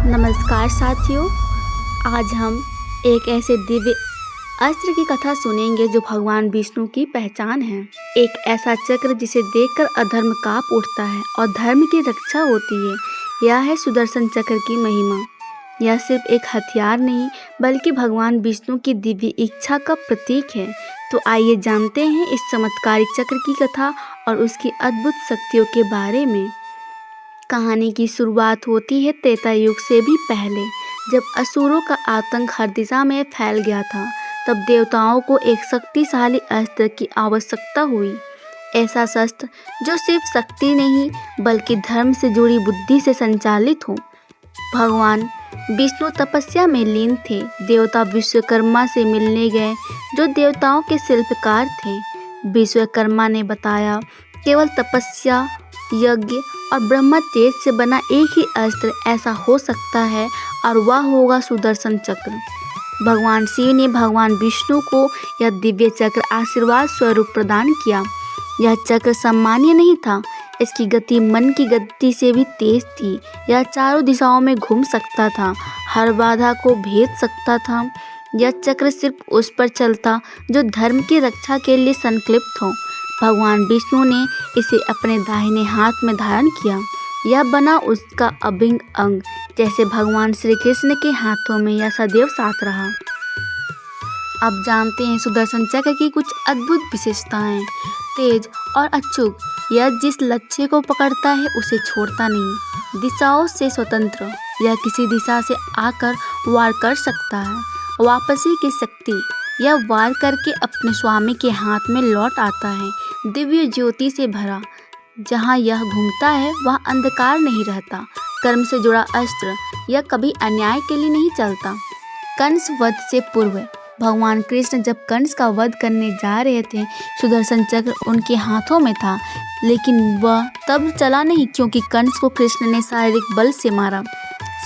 नमस्कार साथियों, आज हम एक ऐसे दिव्य अस्त्र की कथा सुनेंगे जो भगवान विष्णु की पहचान है। एक ऐसा चक्र जिसे देखकर अधर्म कांप उठता है और धर्म की रक्षा होती है। यह है सुदर्शन चक्र की महिमा। यह सिर्फ एक हथियार नहीं बल्कि भगवान विष्णु की दिव्य इच्छा का प्रतीक है। तो आइए जानते हैं इस चमत्कारिक चक्र की कथा और उसकी अद्भुत शक्तियों के बारे में। कहानी की शुरुआत होती है त्रेता युग से भी पहले, जब असुरों का आतंक हर दिशा में फैल गया था। तब देवताओं को एक शक्तिशाली अस्त्र की आवश्यकता हुई। ऐसा शस्त्र जो सिर्फ शक्ति नहीं बल्कि धर्म से जुड़ी बुद्धि से संचालित हो। भगवान विष्णु तपस्या में लीन थे। देवता विश्वकर्मा से मिलने गए जो देवताओं के शिल्पकार थे। विश्वकर्मा ने बताया, केवल तपस्या, यज्ञ और ब्रह्म तेज से बना एक ही अस्त्र ऐसा हो सकता है और वह होगा सुदर्शन चक्र। भगवान शिव ने भगवान विष्णु को यह दिव्य चक्र आशीर्वाद स्वरूप प्रदान किया। यह चक्र सामान्य नहीं था, इसकी गति मन की गति से भी तेज थी। यह चारों दिशाओं में घूम सकता था, हर बाधा को भेद सकता था। यह चक्र सिर्फ उस पर चलता जो धर्म की रक्षा के लिए संकल्पित हो। भगवान विष्णु ने इसे अपने दाहिने हाथ में धारण किया। यह बना उसका अभिन्न अंग, जैसे भगवान श्री कृष्ण के हाथों में यह सदैव साथ रहा। अब जानते हैं सुदर्शन चक्र की कुछ अद्भुत विशेषताएं। तेज और अचूक, यह जिस लक्ष्य को पकड़ता है उसे छोड़ता नहीं। दिशाओं से स्वतंत्र, यह किसी दिशा से आकर वार कर सकता है। वापसी की शक्ति, यह वार करके अपने स्वामी के हाथ में लौट आता है। दिव्य ज्योति से भरा, जहाँ यह घूमता है वहाँ अंधकार नहीं रहता। कर्म से जुड़ा अस्त्र, यह कभी अन्याय के लिए नहीं चलता। कंस वध से पूर्व, भगवान कृष्ण जब कंस का वध करने जा रहे थे, सुदर्शन चक्र उनके हाथों में था। लेकिन वह तब चला नहीं क्योंकि कंस को कृष्ण ने शारीरिक बल से मारा।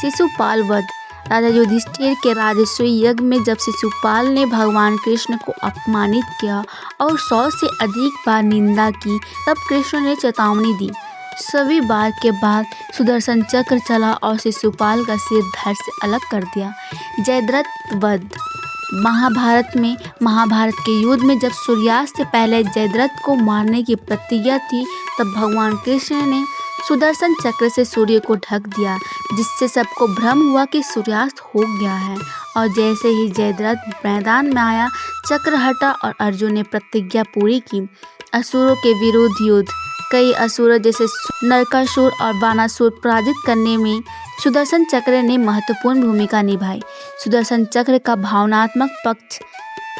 शिशुपाल वध, राजा युधिष्ठिर के राजस्वी यज्ञ में जब शिशुपाल ने भगवान कृष्ण को अपमानित किया और 100 से अधिक बार निंदा की, तब कृष्ण ने चेतावनी दी। सभी बार के बाद सुदर्शन चक्र चला और शिशुपाल का सिर धड़ से अलग कर दिया। जयद्रथ वध, महाभारत के युद्ध में जब सूर्यास्त से पहले जयद्रथ को मारने की प्रतिज्ञा थी, तब भगवान कृष्ण ने सुदर्शन चक्र से सूर्य को ढक दिया, जिससे सबको भ्रम हुआ कि सूर्यास्त हो गया है। और जैसे ही जयद्रथ मैदान में आया, चक्र हटा और अर्जुन ने प्रतिज्ञा पूरी की। असुरों के विरुद्ध युद्ध, कई असुर जैसे नरकासुर और बानासुर पराजित करने में सुदर्शन चक्र ने महत्वपूर्ण भूमिका निभाई। सुदर्शन चक्र का भावनात्मक पक्ष,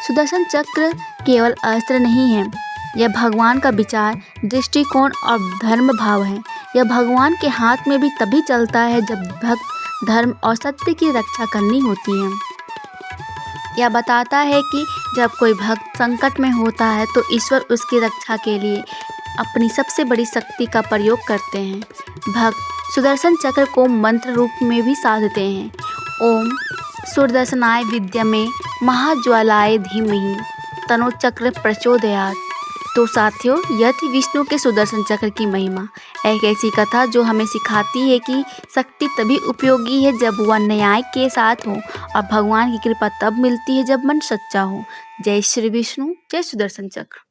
सुदर्शन चक्र केवल अस्त्र नहीं है, यह भगवान का विचार, दृष्टिकोण और धर्म भाव है। यह भगवान के हाथ में भी तभी चलता है जब भक्त धर्म और सत्य की रक्षा करनी होती है। यह बताता है कि जब कोई भक्त संकट में होता है तो ईश्वर उसकी रक्षा के लिए अपनी सबसे बड़ी शक्ति का प्रयोग करते हैं। भक्त सुदर्शन चक्र को मंत्र रूप में भी साधते हैं। ओम सुदर्शनाय विद्महे महाज्वालाय धीमहि तन्नो चक्र प्रचोदयात्। तो साथियों, यह थी विष्णु के सुदर्शन चक्र की महिमा। एक ऐसी कथा जो हमें सिखाती है कि शक्ति तभी उपयोगी है जब वह न्याय के साथ हो, और भगवान की कृपा तब मिलती है जब मन सच्चा हो। जय श्री विष्णु, जय सुदर्शन चक्र।